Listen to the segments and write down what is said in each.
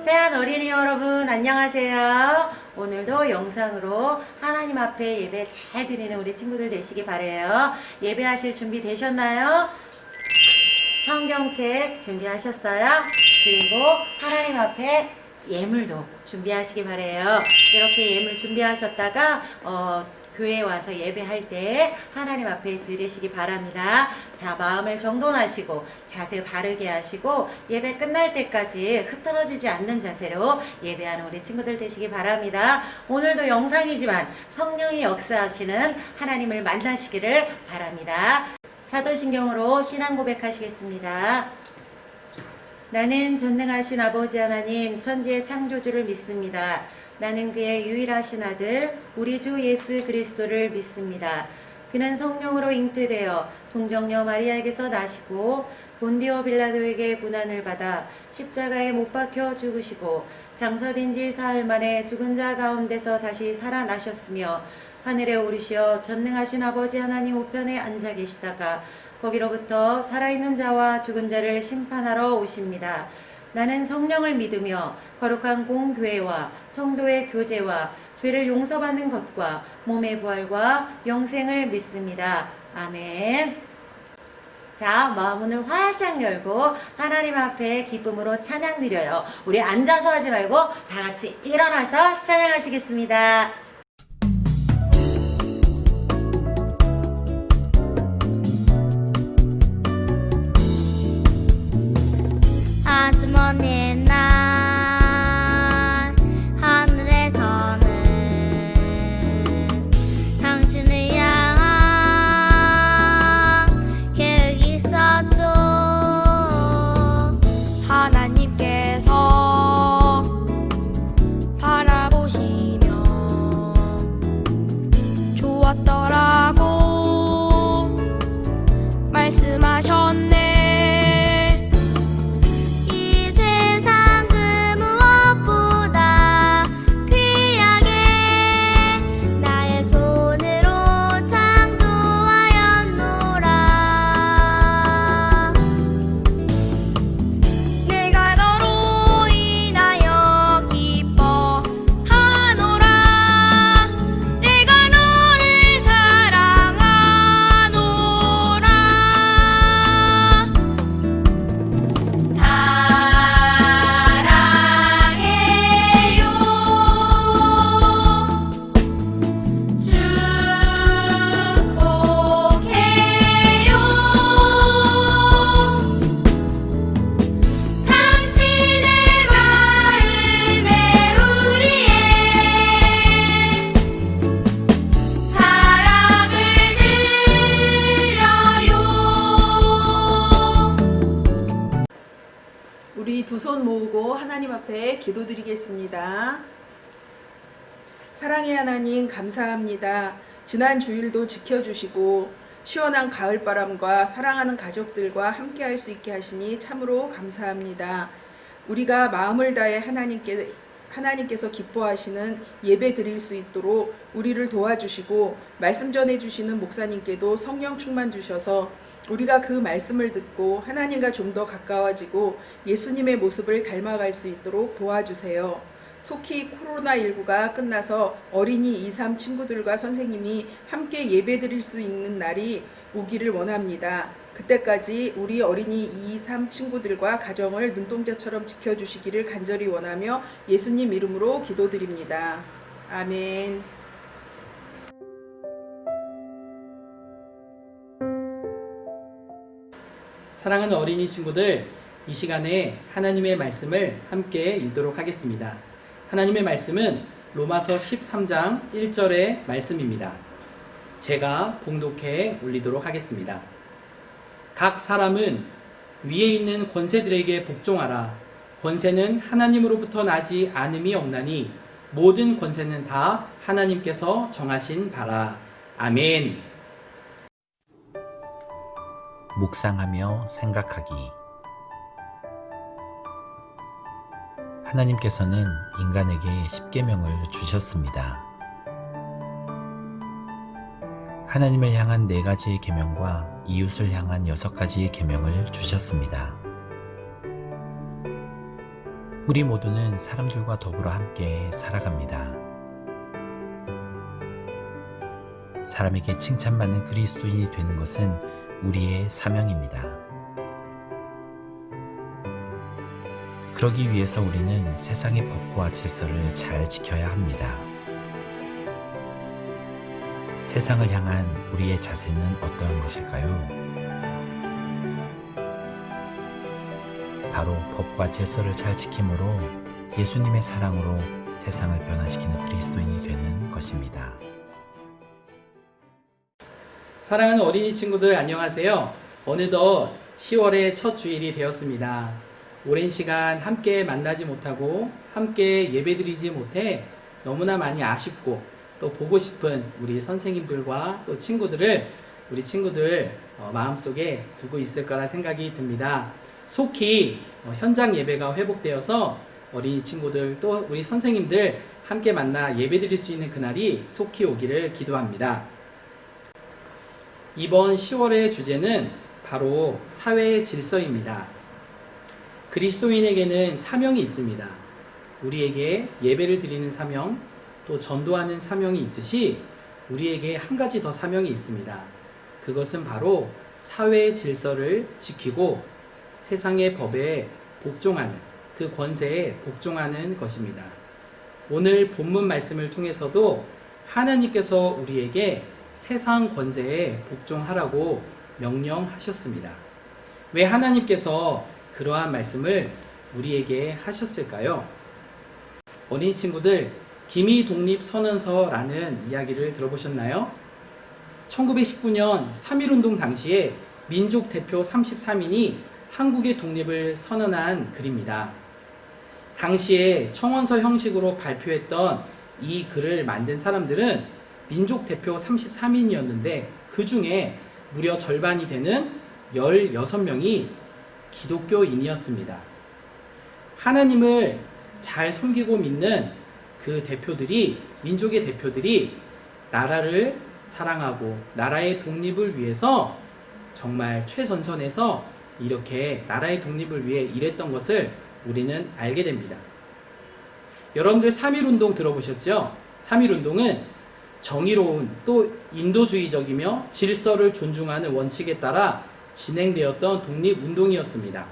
귀한 어린이 여러분 안녕하세요. 오늘도 영상으로 하나님 앞에 예배 잘 드리는 우리 친구들 되시기 바래요. 예배하실 준비 되셨나요? 성경책 준비하셨어요? 그리고 하나님 앞에 예물도 준비하시기 바래요. 이렇게 예물 준비하셨다가 교회에 와서 예배할 때 하나님 앞에 드리시기 바랍니다. 자, 마음을 정돈하시고 자세 바르게 하시고 예배 끝날 때까지 흐트러지지 않는 자세로 예배하는 우리 친구들 되시기 바랍니다. 오늘도 영상이지만 성령이 역사하시는 하나님을 만나시기를 바랍니다. 사도신경으로 신앙 고백하시겠습니다. 나는 전능하신 아버지 하나님 천지의 창조주를 믿습니다. 나는 그의 유일하신 아들 우리 주 예수 그리스도를 믿습니다. 그는 성령으로 잉태되어 동정녀 마리아에게서 나시고 본디오 빌라도에게 고난을 받아 십자가에 못 박혀 죽으시고 장사된 지 사흘 만에 죽은 자 가운데서 다시 살아나셨으며 하늘에 오르시어 전능하신 아버지 하나님 우편에 앉아 계시다가 거기로부터 살아있는 자와 죽은 자를 심판하러 오십니다. 나는 성령을 믿으며 거룩한 공교회와 성도의 교제와 죄를 용서받는 것과 몸의 부활과 영생을 믿습니다. 아멘. 자, 마음문을 활짝 열고 하나님 앞에 기쁨으로 찬양 드려요. 우리 앉아서 하지 말고 다 같이 일어나서 찬양하시겠습니다. 아주머니의 날 하늘에서는 당신을 향한 계획이 있었죠. 하나님께서 바라보시며 좋았더라고 말씀하셨네. 우리 두 손 모으고 하나님 앞에 기도드리겠습니다. 사랑의 하나님 감사합니다. 지난 주일도 지켜주시고 시원한 가을바람과 사랑하는 가족들과 함께할 수 있게 하시니 참으로 감사합니다. 우리가 마음을 다해 하나님께서 기뻐하시는 예배 드릴 수 있도록 우리를 도와주시고 말씀 전해주시는 목사님께도 성령 충만 주셔서 우리가 그 말씀을 듣고 하나님과 좀 더 가까워지고 예수님의 모습을 닮아갈 수 있도록 도와주세요. 속히 코로나19가 끝나서 어린이 2, 3 친구들과 선생님이 함께 예배 드릴 수 있는 날이 오기를 원합니다. 그때까지 우리 어린이 2, 3 친구들과 가정을 눈동자처럼 지켜주시기를 간절히 원하며 예수님 이름으로 기도드립니다. 아멘. 사랑하는 어린이 친구들, 이 시간에 하나님의 말씀을 함께 읽도록 하겠습니다. 하나님의 말씀은 로마서 13장 1절의 말씀입니다. 제가 봉독해 올리도록 하겠습니다. 각 사람은 위에 있는 권세들에게 복종하라. 권세는 하나님으로부터 나지 않음이 없나니 모든 권세는 다 하나님께서 정하신 바라. 아멘. 묵상하며 생각하기. 하나님께서는 인간에게 십계명을 주셨습니다. 하나님을 향한 4가지의 계명과 이웃을 향한 6가지의 계명을 주셨습니다. 우리 모두는 사람들과 더불어 함께 살아갑니다. 사람에게 칭찬받는 그리스도인이 되는 것은 우리의 사명입니다. 그러기 위해서 우리는 세상의 법과 질서를 잘 지켜야 합니다. 세상을 향한 우리의 자세는 어떠한 것일까요? 바로 법과 질서를 잘 지킴으로 예수님의 사랑으로 세상을 변화시키는 그리스도인이 되는 것입니다. 사랑하는 어린이 친구들 안녕하세요. 어느덧 10월의 첫 주일이 되었습니다. 오랜 시간 함께 만나지 못하고 함께 예배드리지 못해 너무나 많이 아쉽고 또 보고 싶은 우리 선생님들과 또 친구들을 우리 친구들 마음속에 두고 있을 거라 생각이 듭니다. 속히 현장 예배가 회복되어서 어린이 친구들 또 우리 선생님들 함께 만나 예배드릴 수 있는 그날이 속히 오기를 기도합니다. 이번 10월의 주제는 바로 사회의 질서입니다. 그리스도인에게는 사명이 있습니다. 우리에게 예배를 드리는 사명, 또 전도하는 사명이 있듯이 우리에게 한 가지 더 사명이 있습니다. 그것은 바로 사회의 질서를 지키고 세상의 법에 복종하는, 그 권세에 복종하는 것입니다. 오늘 본문 말씀을 통해서도 하나님께서 우리에게 세상 권세에 복종하라고 명령하셨습니다. 왜 하나님께서 그러한 말씀을 우리에게 하셨을까요? 어린이 친구들, 기미독립선언서라는 이야기를 들어보셨나요? 1919년 3.1운동 당시에 민족 대표 33인이 한국의 독립을 선언한 글입니다. 당시에 청원서 형식으로 발표했던 이 글을 만든 사람들은 민족 대표 33인이었는데 그 중에 무려 절반이 되는 16명이 기독교인이었습니다. 하나님을 잘 섬기고 믿는 그 대표들이, 민족의 대표들이 나라를 사랑하고 나라의 독립을 위해서 정말 최전선에서 이렇게 나라의 독립을 위해 일했던 것을 우리는 알게 됩니다. 여러분들 3.1운동 들어보셨죠? 3.1운동은 정의로운 또 인도주의적이며 질서를 존중하는 원칙에 따라 진행되었던 독립운동이었습니다.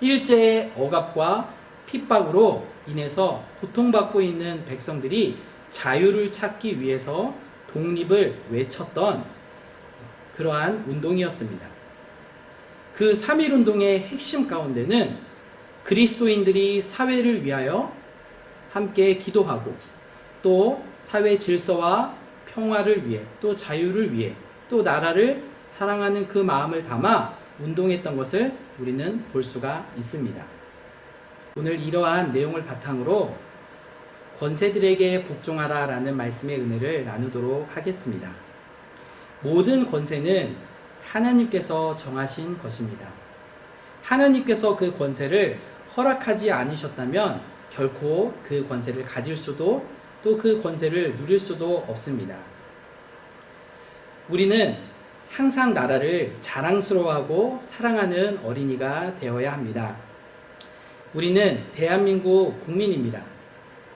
일제의 억압과 핍박으로 인해서 고통받고 있는 백성들이 자유를 찾기 위해서 독립을 외쳤던 그러한 운동이었습니다. 그 3.1운동의 핵심 가운데는 그리스도인들이 사회를 위하여 함께 기도하고 또 사회 질서와 평화를 위해 또 자유를 위해 또 나라를 사랑하는 그 마음을 담아 운동했던 것을 우리는 볼 수가 있습니다. 오늘 이러한 내용을 바탕으로 권세들에게 복종하라 라는 말씀의 은혜를 나누도록 하겠습니다. 모든 권세는 하나님께서 정하신 것입니다. 하나님께서 그 권세를 허락하지 않으셨다면 결코 그 권세를 가질 수도 또 그 권세를 누릴 수도 없습니다. 우리는 항상 나라를 자랑스러워하고 사랑하는 어린이가 되어야 합니다. 우리는 대한민국 국민입니다.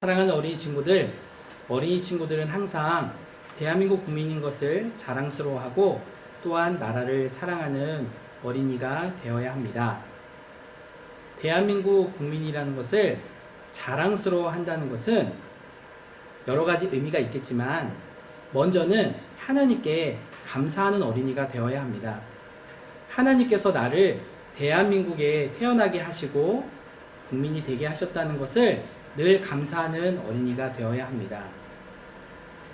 사랑하는 어린이 친구들은 항상 대한민국 국민인 것을 자랑스러워하고 또한 나라를 사랑하는 어린이가 되어야 합니다. 대한민국 국민이라는 것을 자랑스러워한다는 것은 여러 가지 의미가 있겠지만 먼저는 하나님께 감사하는 어린이가 되어야 합니다. 하나님께서 나를 대한민국에 태어나게 하시고 국민이 되게 하셨다는 것을 늘 감사하는 어린이가 되어야 합니다.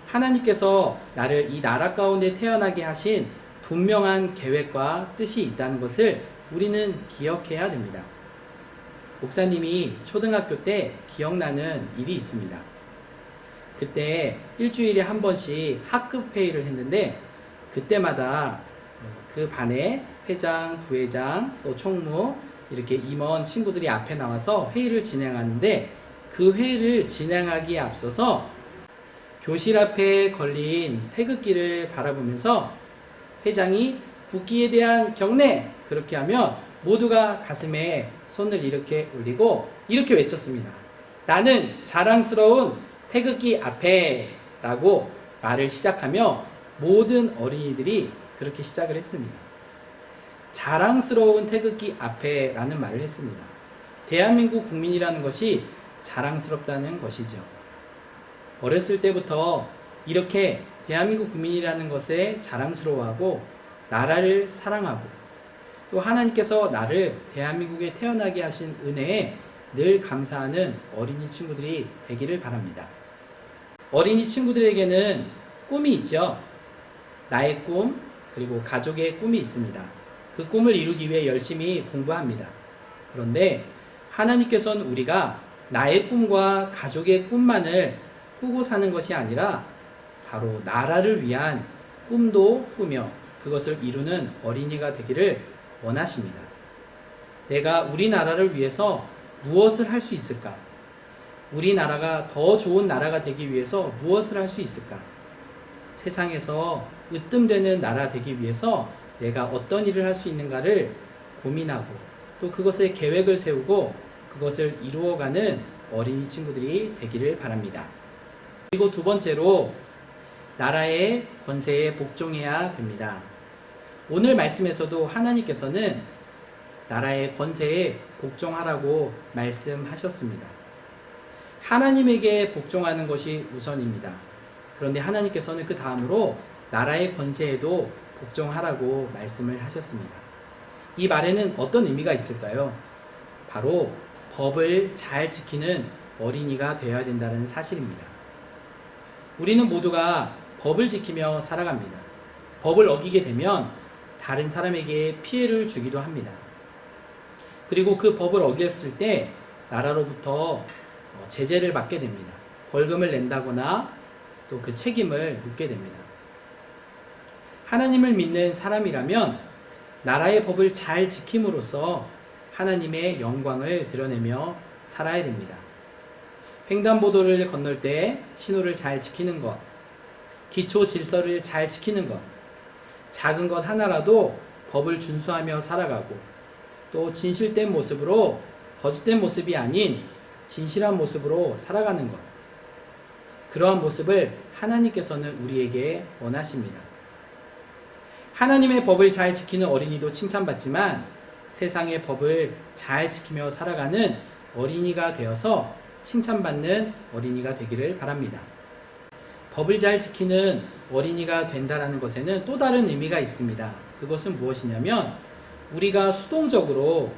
하나님께서 나를 이 나라 가운데 태어나게 하신 분명한 계획과 뜻이 있다는 것을 우리는 기억해야 됩니다. 목사님이 초등학교 때 기억나는 일이 있습니다. 그때 일주일에 한 번씩 학급 회의를 했는데 그때마다 그 반에 회장, 부회장, 또 총무 이렇게 임원 친구들이 앞에 나와서 회의를 진행하는데 그 회의를 진행하기에 앞서서 교실 앞에 걸린 태극기를 바라보면서 회장이 국기에 대한 경례 그렇게 하면 모두가 가슴에 손을 이렇게 올리고 이렇게 외쳤습니다. 나는 자랑스러운 태극기 앞에 라고 말을 시작하며 모든 어린이들이 그렇게 시작을 했습니다. 자랑스러운 태극기 앞에 라는 말을 했습니다. 대한민국 국민이라는 것이 자랑스럽다는 것이죠. 어렸을 때부터 이렇게 대한민국 국민이라는 것에 자랑스러워하고 나라를 사랑하고 또 하나님께서 나를 대한민국에 태어나게 하신 은혜에 늘 감사하는 어린이 친구들이 되기를 바랍니다. 어린이 친구들에게는 꿈이 있죠. 나의 꿈, 그리고 가족의 꿈이 있습니다. 그 꿈을 이루기 위해 열심히 공부합니다. 그런데 하나님께서는 우리가 나의 꿈과 가족의 꿈만을 꾸고 사는 것이 아니라 바로 나라를 위한 꿈도 꾸며 그것을 이루는 어린이가 되기를 원하십니다. 내가 우리나라를 위해서 무엇을 할 수 있을까? 우리나라가 더 좋은 나라가 되기 위해서 무엇을 할 수 있을까? 세상에서 으뜸되는 나라 되기 위해서 내가 어떤 일을 할 수 있는가를 고민하고 또 그것에 계획을 세우고 그것을 이루어가는 어린이 친구들이 되기를 바랍니다. 그리고 두 번째로 나라의 권세에 복종해야 됩니다. 오늘 말씀에서도 하나님께서는 나라의 권세에 복종하라고 말씀하셨습니다. 하나님에게 복종하는 것이 우선입니다. 그런데 하나님께서는 그 다음으로 나라의 권세에도 복종하라고 말씀을 하셨습니다. 이 말에는 어떤 의미가 있을까요? 바로 법을 잘 지키는 어린이가 되어야 된다는 사실입니다. 우리는 모두가 법을 지키며 살아갑니다. 법을 어기게 되면 다른 사람에게 피해를 주기도 합니다. 그리고 그 법을 어겼을 때 나라로부터 제재를 받게 됩니다. 벌금을 낸다거나 또 그 책임을 묻게 됩니다. 하나님을 믿는 사람이라면 나라의 법을 잘 지킴으로써 하나님의 영광을 드러내며 살아야 됩니다. 횡단보도를 건널 때 신호를 잘 지키는 것, 기초 질서를 잘 지키는 것, 작은 것 하나라도 법을 준수하며 살아가고 또 진실된 모습으로 거짓된 모습이 아닌 진실한 모습으로 살아가는 것, 그러한 모습을 하나님께서는 우리에게 원하십니다. 하나님의 법을 잘 지키는 어린이도 칭찬받지만 세상의 법을 잘 지키며 살아가는 어린이가 되어서 칭찬받는 어린이가 되기를 바랍니다. 법을 잘 지키는 어린이가 된다는 것에는 또 다른 의미가 있습니다. 그것은 무엇이냐면 우리가 수동적으로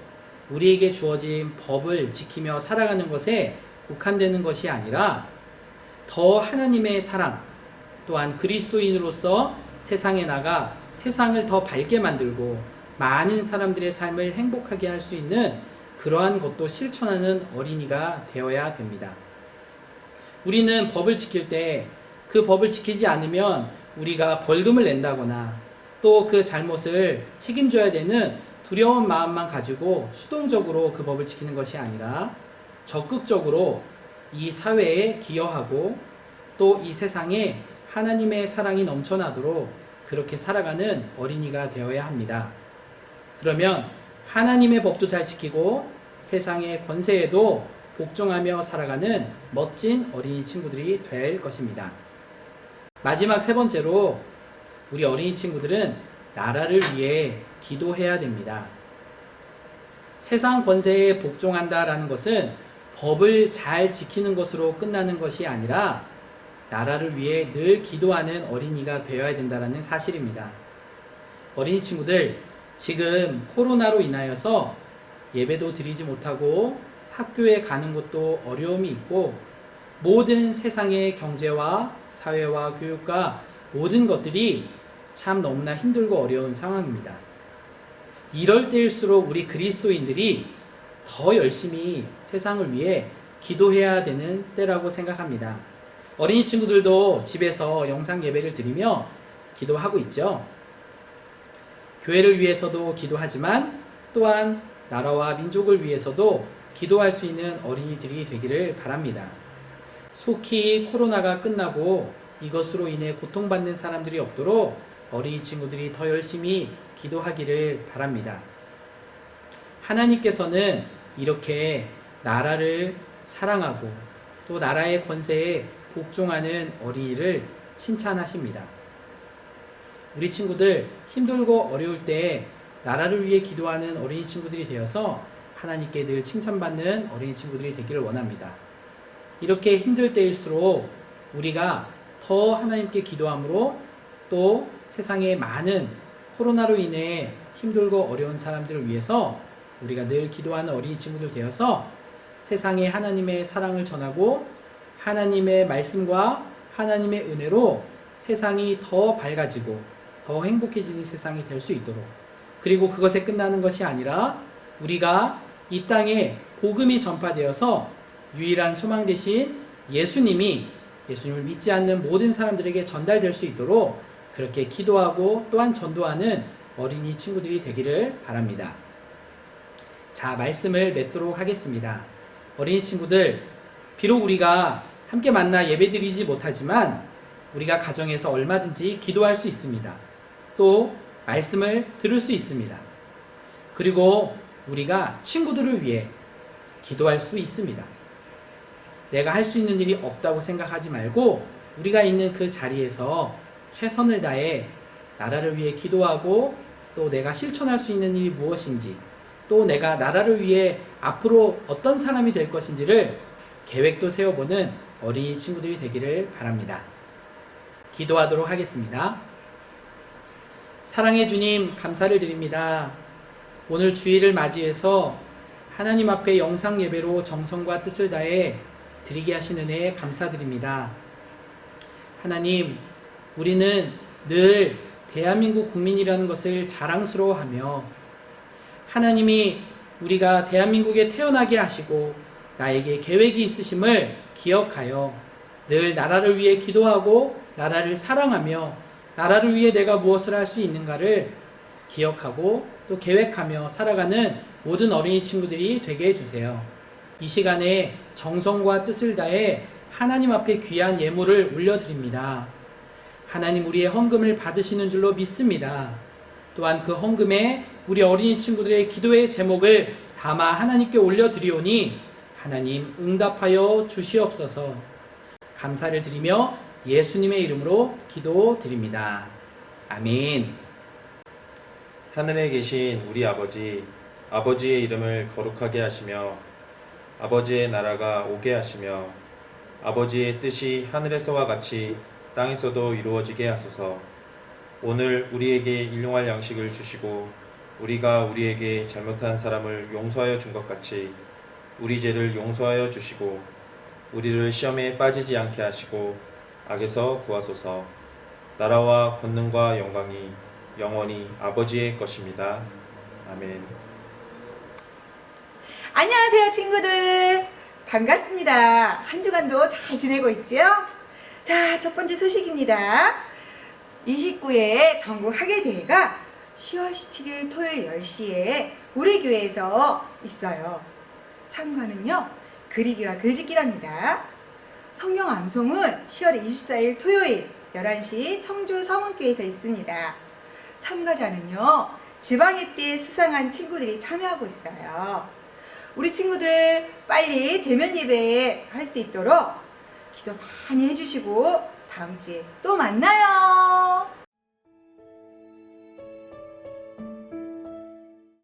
우리에게 주어진 법을 지키며 살아가는 것에 국한되는 것이 아니라 더 하나님의 사랑 또한 그리스도인으로서 세상에 나가 세상을 더 밝게 만들고 많은 사람들의 삶을 행복하게 할 수 있는 그러한 것도 실천하는 어린이가 되어야 됩니다. 우리는 법을 지킬 때 그 법을 지키지 않으면 우리가 벌금을 낸다거나 또 그 잘못을 책임져야 되는 두려운 마음만 가지고 수동적으로 그 법을 지키는 것이 아니라 적극적으로 이 사회에 기여하고 또 이 세상에 하나님의 사랑이 넘쳐나도록 그렇게 살아가는 어린이가 되어야 합니다. 그러면 하나님의 법도 잘 지키고 세상의 권세에도 복종하며 살아가는 멋진 어린이 친구들이 될 것입니다. 마지막 세 번째로 우리 어린이 친구들은 나라를 위해 기도해야 됩니다. 세상 권세에 복종한다라는 것은 법을 잘 지키는 것으로 끝나는 것이 아니라 나라를 위해 늘 기도하는 어린이가 되어야 된다는 사실입니다. 어린이 친구들, 지금 코로나로 인하여서 예배도 드리지 못하고 학교에 가는 것도 어려움이 있고 모든 세상의 경제와 사회와 교육과 모든 것들이 참 너무나 힘들고 어려운 상황입니다. 이럴 때일수록 우리 그리스도인들이 더 열심히 세상을 위해 기도해야 되는 때라고 생각합니다. 어린이 친구들도 집에서 영상 예배를 드리며 기도하고 있죠. 교회를 위해서도 기도하지만 또한 나라와 민족을 위해서도 기도할 수 있는 어린이들이 되기를 바랍니다. 속히 코로나가 끝나고 이것으로 인해 고통받는 사람들이 없도록 어린이 친구들이 더 열심히 기도하기를 바랍니다. 하나님께서는 이렇게 나라를 사랑하고 또 나라의 권세에 복종하는 어린이를 칭찬하십니다. 우리 친구들 힘들고 어려울 때 나라를 위해 기도하는 어린이 친구들이 되어서 하나님께 늘 칭찬받는 어린이 친구들이 되기를 원합니다. 이렇게 힘들 때일수록 우리가 더 하나님께 기도함으로 또 세상에 많은 코로나로 인해 힘들고 어려운 사람들을 위해서 우리가 늘 기도하는 어린이 친구들 되어서 세상에 하나님의 사랑을 전하고 하나님의 말씀과 하나님의 은혜로 세상이 더 밝아지고 더 행복해지는 세상이 될 수 있도록, 그리고 그것에 끝나는 것이 아니라 우리가 이 땅에 복음이 전파되어서 유일한 소망 되신 예수님을 믿지 않는 모든 사람들에게 전달될 수 있도록 그렇게 기도하고 또한 전도하는 어린이 친구들이 되기를 바랍니다. 자, 말씀을 맺도록 하겠습니다. 어린이 친구들, 비록 우리가 함께 만나 예배드리지 못하지만 우리가 가정에서 얼마든지 기도할 수 있습니다. 또 말씀을 들을 수 있습니다. 그리고 우리가 친구들을 위해 기도할 수 있습니다. 내가 할 수 있는 일이 없다고 생각하지 말고 우리가 있는 그 자리에서 최선을 다해 나라를 위해 기도하고 또 내가 실천할 수 있는 일이 무엇인지, 또 내가 나라를 위해 앞으로 어떤 사람이 될 것인지를 계획도 세워보는 어린이 친구들이 되기를 바랍니다. 기도하도록 하겠습니다. 사랑의 주님, 감사를 드립니다. 오늘 주일을 맞이해서 하나님 앞에 영상 예배로 정성과 뜻을 다해 드리게 하신 은혜에 감사드립니다. 하나님, 우리는 늘 대한민국 국민이라는 것을 자랑스러워하며 하나님이 우리가 대한민국에 태어나게 하시고 나에게 계획이 있으심을 기억하여 늘 나라를 위해 기도하고 나라를 사랑하며 나라를 위해 내가 무엇을 할 수 있는가를 기억하고 또 계획하며 살아가는 모든 어린이 친구들이 되게 해주세요. 이 시간에 정성과 뜻을 다해 하나님 앞에 귀한 예물을 올려드립니다. 하나님, 우리의 헌금을 받으시는 줄로 믿습니다. 또한 그 헌금에 우리 어린이 친구들의 기도의 제목을 담아 하나님께 올려드리오니 하나님 응답하여 주시옵소서. 감사를 드리며 예수님의 이름으로 기도드립니다. 아멘. 하늘에 계신 우리 아버지, 아버지의 이름을 거룩하게 하시며 아버지의 나라가 오게 하시며 아버지의 뜻이 하늘에서와 같이 땅에서도 이루어지게 하소서. 오늘 우리에게 일용할 양식을 주시고 우리가 우리에게 잘못한 사람을 용서하여 준 것 같이 우리 죄를 용서하여 주시고 우리를 시험에 빠지지 않게 하시고 악에서 구하소서. 나라와 권능과 영광이 영원히 아버지의 것입니다. 아멘. 안녕하세요, 친구들. 반갑습니다. 한 주간도 잘 지내고 있죠? 자, 첫 번째 소식입니다. 29회 전국 학예대회가 10월 17일 토요일 10시에 우리 교회에서 있어요. 참가는요, 그리기와 글짓기랍니다. 성경 암송은 10월 24일 토요일 11시 청주 성원교회에서 있습니다. 참가자는요, 지방의 띠에 수상한 친구들이 참여하고 있어요. 우리 친구들 빨리 대면 예배 할 수 있도록 기도 많이 해주시고 다음 주에 또 만나요.